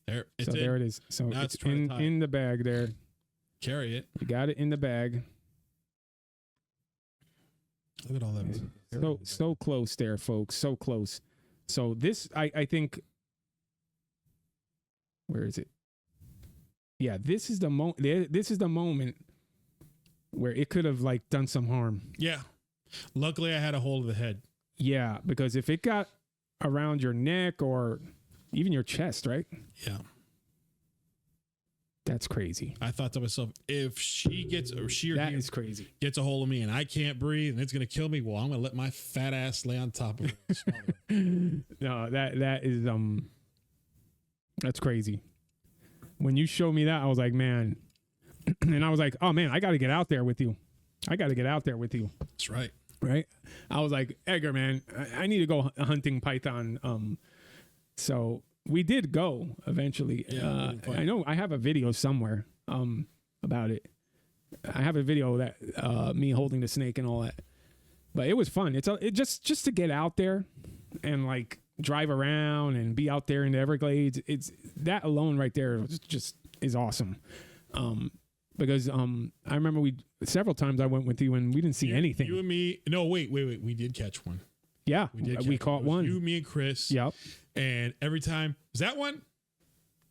There, it's so there it is. So now it's in the bag there. Carry it. You got it in the bag. Look at all that. So close there, folks. So close. So this, I think. Where is it? Yeah, this is the This is the moment where it could have like done some harm. Yeah. Luckily, I had a hold of the head. Yeah, because if it got around your neck or even your chest, right? Yeah. That's crazy. I thought to myself, if she gets, or she or That he is crazy. gets a hold of me and I can't breathe and it's going to kill me, well, I'm going to let my fat ass lay on top of it. No, that is that's crazy. When you showed me that, I was like, man, and I was like, oh man, I got to get out there with you. That's right. Right? I was like, Edgar, man, I need to go hunting python. So we did go eventually. Yeah, I know I have a video somewhere about it. I have a video that me holding the snake and all that. But it was fun. It just to get out there and like drive around and be out there in the Everglades. It's that alone right there just is awesome. Because I remember several times I went with you and we didn't see anything. You and me. No, wait. We did catch one. Yeah, we caught one. You, me, and Chris. Yep. And every time, is that one?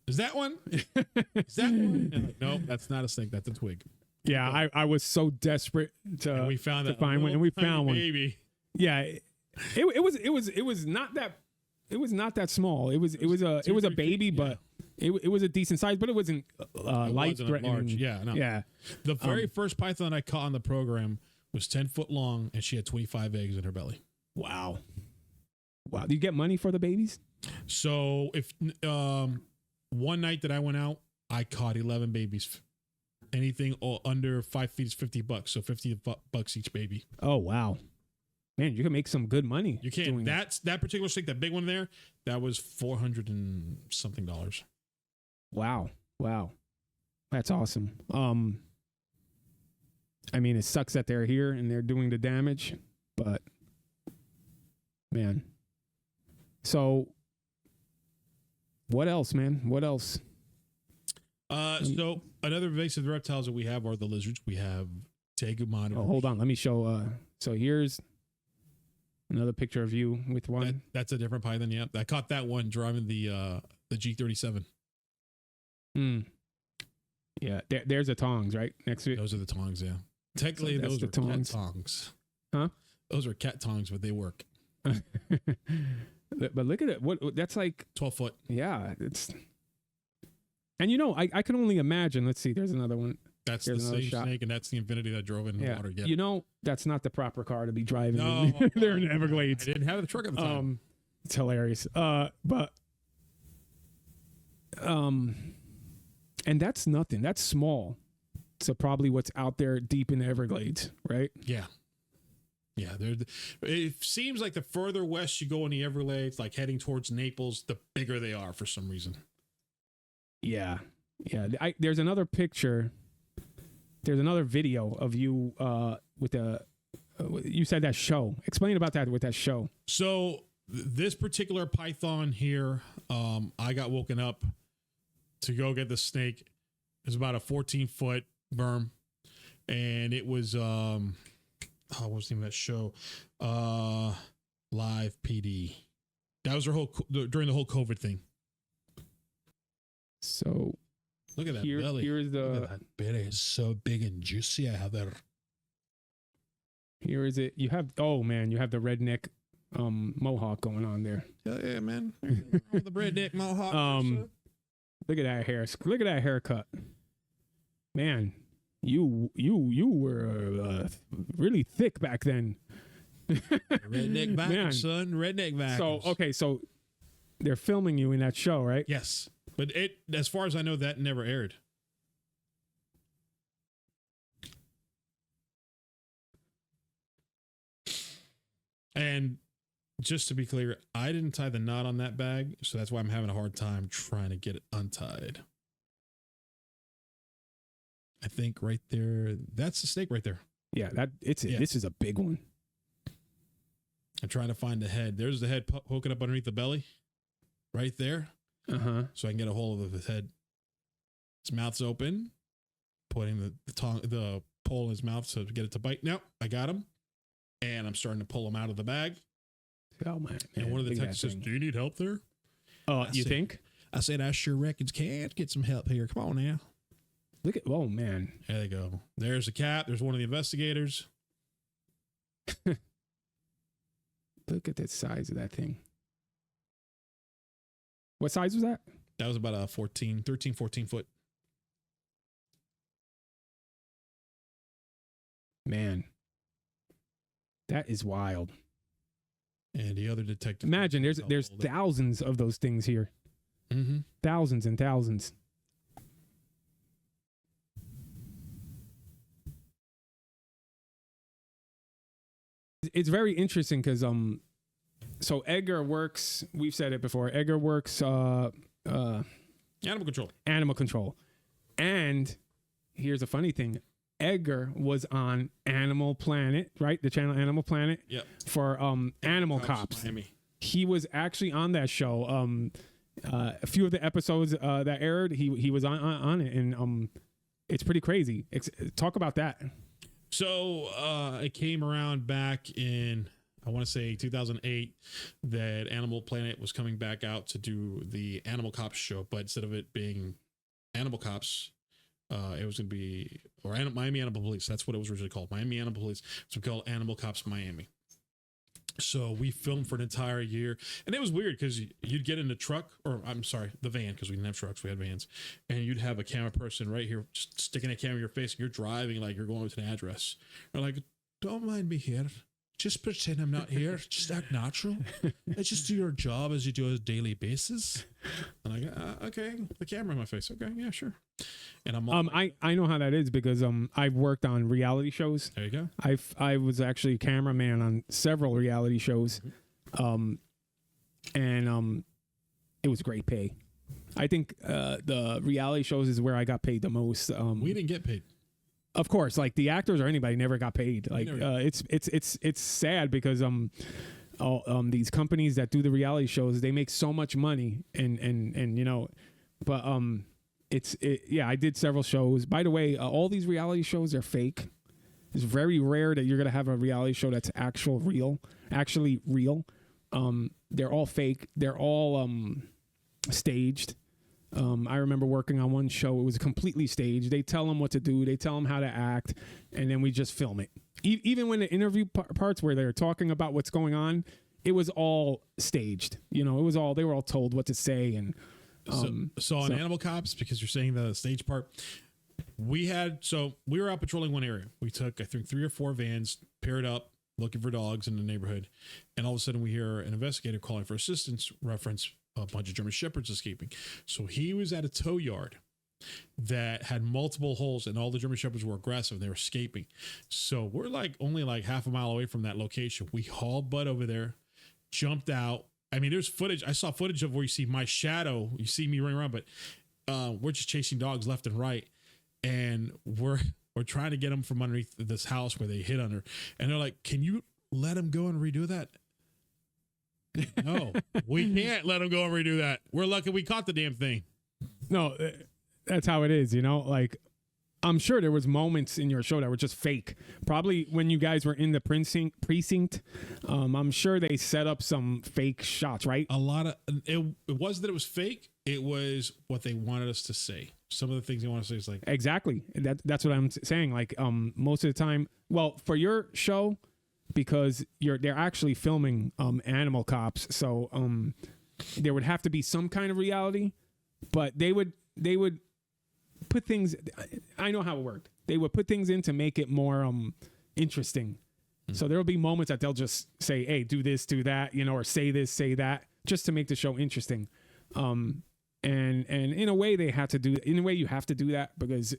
Is that one? Is that one? And like, no, that's not a snake. That's a twig. Yeah, I was so desperate to we found to find one, and we found one. Baby. Yeah, it was not that small. It was a baby, but it was a decent size, but it wasn't life threatening. Yeah, no. Yeah. The very first python I caught on the program was 10 foot long, and she had 25 eggs in her belly. Wow. Do you get money for the babies? So if one night that I went out, I caught 11 babies. Anything under 5 feet is $50. So $50 each baby. Oh wow, man, you can make some good money. You can. That particular snake, that big one there, that was $400 and something. Wow, that's awesome. I mean, it sucks that they're here and they're doing the damage, but man. So what else, man? What else? So another invasive reptiles that we have are the lizards. We have tegu monitors. Oh, hold on. Let me show. So here's another picture of you with one. That's a different python. Yep. I caught that one driving the G37. Yeah. There's the tongs, right? Next to it. Those are the tongs. Yeah. Technically, So those are tongs. cat tongs. Huh? Those are cat tongs, but they work. But look at it. What that's like 12 foot. Yeah, it's. And you know, I can only imagine. Let's see. There's another one. That's the same snake, and that's the Infinity that drove in the water. You know, that's not the proper car to be driving. No, they're in the Everglades. I didn't have the truck at the time. It's hilarious. But and that's nothing. That's small. So probably what's out there deep in the Everglades, right? Yeah. Yeah, it seems like the further west you go in the Everglades, like heading towards Naples, the bigger they are for some reason. Yeah. There's another picture. There's another video of you with you said that show. Explain about that with that show. So this particular python here, I got woken up to go get the snake. It was about a 14-foot berm, and it was what was the name of that show? Live PD. That was during the whole COVID thing. So look at that belly. Here's look at that belly. It's so big and juicy. I have that. Here is it. You have you have the redneck mohawk going on there. Yeah, man. The redneck mohawk. Look at that hair. Look at that haircut. Man, you were really thick back then. Redneck back, son. Redneck back. So they're filming you in that show, right? Yes. But as far as I know, that never aired. And just to be clear, I didn't tie the knot on that bag, so that's why I'm having a hard time trying to get it untied. I think right there, that's the snake right there. Yeah, this is a big one. I'm trying to find the head. There's the head poking up underneath the belly, right there. So I can get a hold of his head. His mouth's open, putting the pole in his mouth to get it to bite. Now I got him, and I'm starting to pull him out of the bag. Oh man! And one of the techs says, "Do you need help there?" You think? I said, "I sure reckons can't get some help here. Come on now." Look at, oh man! There they go. There's the cat. There's one of the investigators. Look at the size of that thing. What size was that? That was about a 13, 14 foot. Man, that is wild. And the other detective. Imagine there's thousands of those things here. Mm-hmm. Thousands and thousands. It's very interesting because so Edgar works, we've said it before, Edgar works Animal control. And here's a funny thing. Edgar was on Animal Planet, right? The channel Animal Planet. Yep. For Animal Cops. Miami. He was actually on that show. A few of the episodes that aired, he was on it, and it's pretty crazy. Talk about that. So it came around back in, I want to say 2008, that Animal Planet was coming back out to do the Animal Cops show, but instead of it being Animal Cops, it was going to be Miami Animal Police. That's what it was originally called. Miami Animal Police. So we called Animal Cops Miami. So we filmed for an entire year, and it was weird because you'd get in the truck, or I'm sorry, the van, because we didn't have trucks, we had vans, and you'd have a camera person right here just sticking a camera in your face, and you're driving like you're going to an address. They're like, "Don't mind me here. Just pretend I'm not here. Just act natural. I just do your job as you do on a daily basis." And I go, "Okay, the camera in my face. Okay, yeah, sure." And I'm I know how that is because I've worked on reality shows. There you go. I was actually a cameraman on several reality shows, and it was great pay. I think the reality shows is where I got paid the most. We didn't get paid. Of course, like the actors or anybody never got paid. Like it's sad because these companies that do the reality shows, they make so much money and you know, but I did several shows. By the way, all these reality shows are fake. It's very rare that you're gonna have a reality show that's actually real. They're all fake. They're all staged. I remember working on one show. It was completely staged. They tell them what to do. They tell them how to act, and then we just film it. Even when the interview parts where they're talking about what's going on, it was all staged. You know, they were all told what to say. And so on Animal Cops, because you're saying the stage part, we were out patrolling one area. We took, I think, 3 or 4 vans, paired up, looking for dogs in the neighborhood, and all of a sudden we hear an investigator calling for assistance, reference a bunch of German Shepherds escaping. So he was at a tow yard that had multiple holes, and all the German Shepherds were aggressive. They were escaping. So we're only half a mile away from that location. We hauled butt over there, jumped out. I mean, there's footage. I saw footage of where you see my shadow. You see me running around, but we're just chasing dogs left and right, and we're trying to get them from underneath this house where they hid under. And they're like, "Can you let them go and redo that?" No, we can't let them go and redo that. We're lucky we caught the damn thing. No, that's how it is, you know? Like, I'm sure there was moments in your show that were just fake. Probably when you guys were in the precinct, I'm sure they set up some fake shots, right? A lot of it wasn't that it was fake. It was what they wanted us to say. Some of the things they want to say is like, exactly. That's what I'm saying. Like, most of the time, well, for your show, because they're actually filming Animal Cops, so there would have to be some kind of reality, but they would put things. I know how it worked. They would put things in to make it more interesting. Mm-hmm. So there will be moments that they'll just say, "Hey, do this, do that," you know, or say this, say that, just to make the show interesting. And in a way, they had to do. In a way, you have to do that because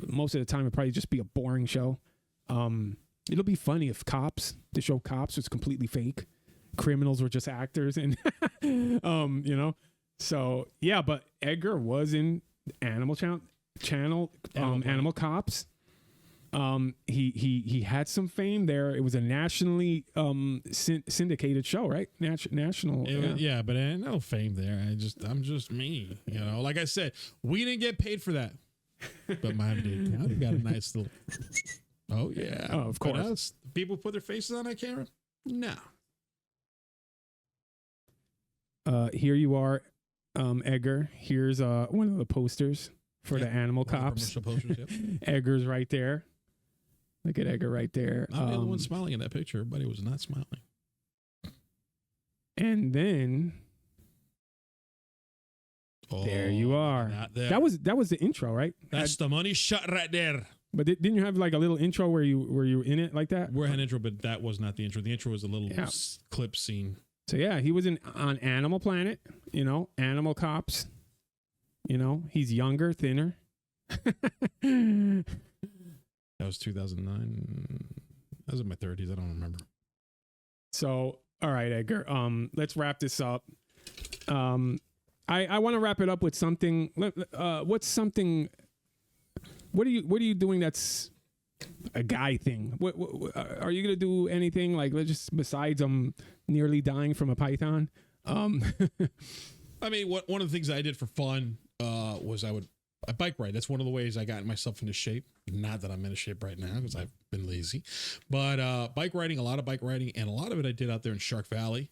most of the time it'd probably just be a boring show. It'll be funny if the show Cops was completely fake. Criminals were just actors, and you know. So yeah, but Edgar was in Animal Channel. channel, Animal Cops. He had some fame there. It was a nationally syndicated show, right? National. Yeah, but I no fame there. I'm just me. You know, like I said, we didn't get paid for that, but Miami-Dade County got a nice little. Oh yeah, of course. But us, people put their faces on that camera. No. Here you are, Edgar. Here's one of the posters for the Animal Cops. Posters, yep. Edgar's right there. Look at Edgar right there. I'm the only one smiling in that picture. Everybody was not smiling. And then there you are. There. That was the intro, right? That's the money shot right there. But didn't you have like a little intro where you were in it like that? We had an intro, but that was not the intro. The intro was a little clip scene. So yeah, he was on Animal Planet, you know, Animal Cops. You know, he's younger, thinner. That was 2009. I was in my 30s. I don't remember. So, all right, Edgar. Let's wrap this up. I want to wrap it up with something. What's something? What are you doing? That's a guy thing. What are you gonna do? Anything like just besides nearly dying from a python? I mean, one of the things I did for fun was I bike ride. That's one of the ways I got myself into shape. Not that I'm in shape right now because I've been lazy, but bike riding, a lot of bike riding, and a lot of it I did out there in Shark Valley.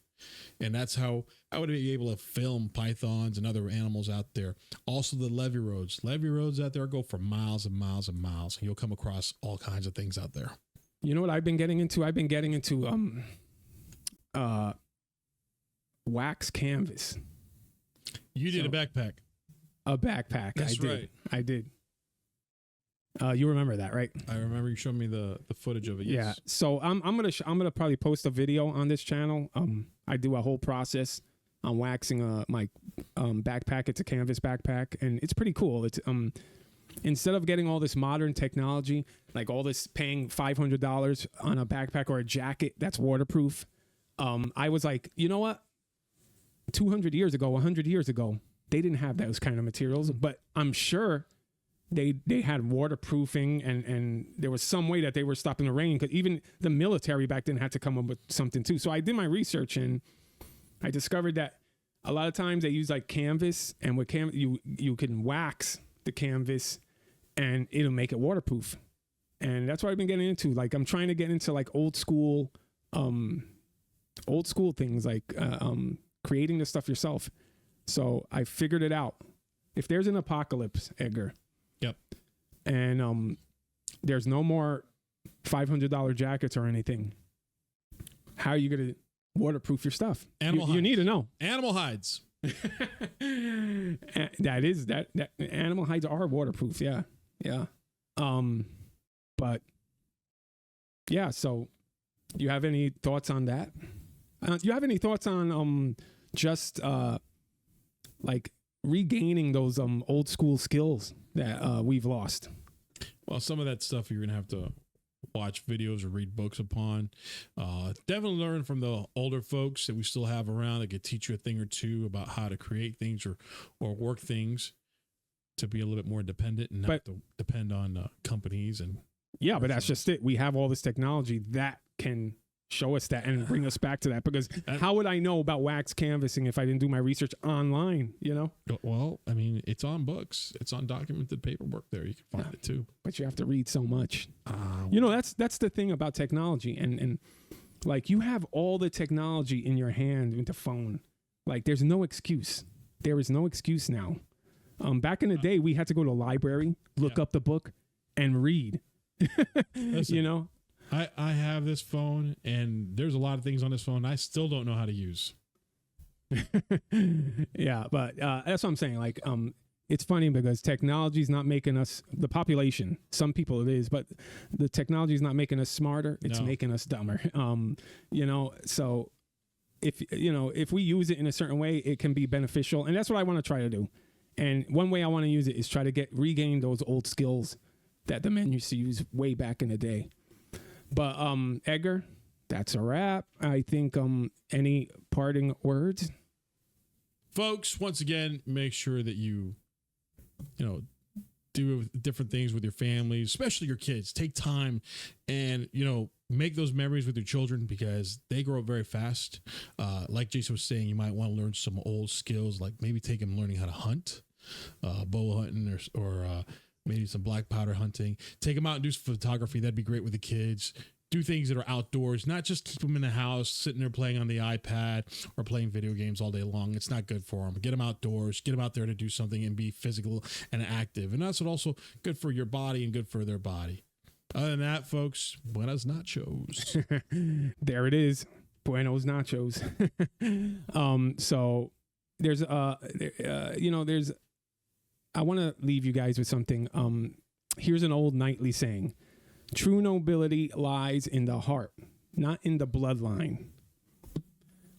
And that's how I would be able to film pythons and other animals out there. Also the levee roads. Levee roads out there go for miles and miles and miles. And you'll come across all kinds of things out there. You know what I've been getting into? I've been getting into wax canvas. You did a backpack. A backpack. That's right. I did. You remember that, right? I remember you showed me the footage of it. Yes. Yeah. So I'm gonna probably post a video on this channel. I do a whole process on waxing my backpack. It's a canvas backpack, and it's pretty cool. It's instead of getting all this modern technology, like all this paying $500 on a backpack or a jacket that's waterproof, I was like, you know what? 200 years ago, 100 years ago, they didn't have those kind of materials, but I'm sure they had waterproofing and there was some way that they were stopping the rain, because even the military back then had to come up with something too. So I did my research and I discovered that a lot of times they use like canvas, and with canvas you can wax the canvas and it'll make it waterproof. And that's what I've been getting into. Like I'm trying to get into like old school things, like creating the stuff yourself. So I figured it out. If there's an apocalypse, Edgar. Yep. And there's no more $500 jackets or anything, how are you going to waterproof your stuff? You need to know. Animal hides. that animal hides are waterproof. Yeah. But yeah, so you have any thoughts on that? Do you have any thoughts on just like regaining those old school skills that we've lost? Well, some of that stuff you're gonna have to watch videos or read books upon. Definitely learn from the older folks that we still have around that could teach you a thing or two about how to create things or work things to be a little bit more independent and not to depend on companies. And yeah, but that's just it. We have all this technology that can show us that and bring us back to that, because how would I know about wax canvassing if I didn't do my research online, you know? Well, I mean, it's on books. It's on documented paperwork there. You can find it too. But you have to read so much. You know, that's the thing about technology. And like you have all the technology in your hand with the phone. Like there's no excuse. There is no excuse now. Back in the day, we had to go to a library, look up the book, and read. Listen, you know? I have this phone, and there's a lot of things on this phone I still don't know how to use. Yeah, but that's what I'm saying. Like, it's funny because technology is not making us, the population, some people it is, but the technology is not making us smarter. It's making us dumber. You know, so if we use it in a certain way, it can be beneficial. And that's what I want to try to do. And one way I want to use it is try to regain those old skills that the men used to use way back in the day. But Edgar, that's a wrap. I think any parting words? Folks, once again, make sure that you do different things with your family, especially your kids. Take time and, make those memories with your children because they grow up very fast. Like Jason was saying, you might want to learn some old skills, like maybe take them learning how to hunt, bow hunting or maybe some black powder hunting. Take them out and do some photography. That'd be great with the kids. Do things that are outdoors, not just keep them in the house, sitting there playing on the iPad or playing video games all day long. It's not good for them. Get them outdoors, get them out there to do something and be physical and active. And that's also good for your body and good for their body. Other than that, folks, buenos nachos. There it is. Buenos nachos. So there's, I want to leave you guys with something. Here's an old knightly saying. True nobility lies in the heart, not in the bloodline.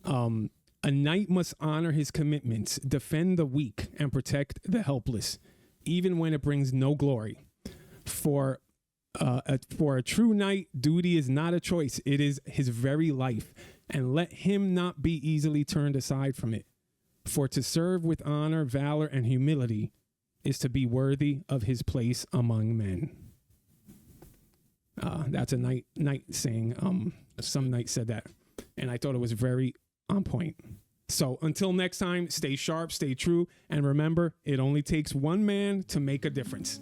A knight must honor his commitments, defend the weak, and protect the helpless, even when it brings no glory. For a true knight, duty is not a choice. It is his very life, and let him not be easily turned aside from it. For to serve with honor, valor, and humility is to be worthy of his place among men. That's a knight saying. Some knight said that, and I thought it was very on point. So until next time, stay sharp, stay true, and remember, it only takes one man to make a difference.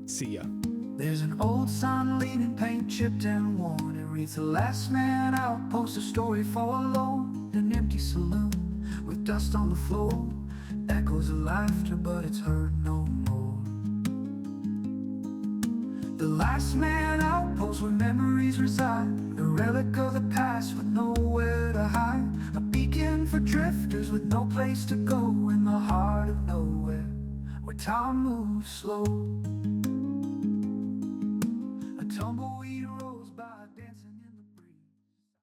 See ya. There's an old sign leaning, paint chipped and worn. It reads the last man outpost, a story for alone. An empty saloon with dust on the floor, echoes of laughter, but it's heard no more. The last man outpost where memories reside, a relic of the past with nowhere to hide. A beacon for drifters with no place to go, in the heart of nowhere, where time moves slow.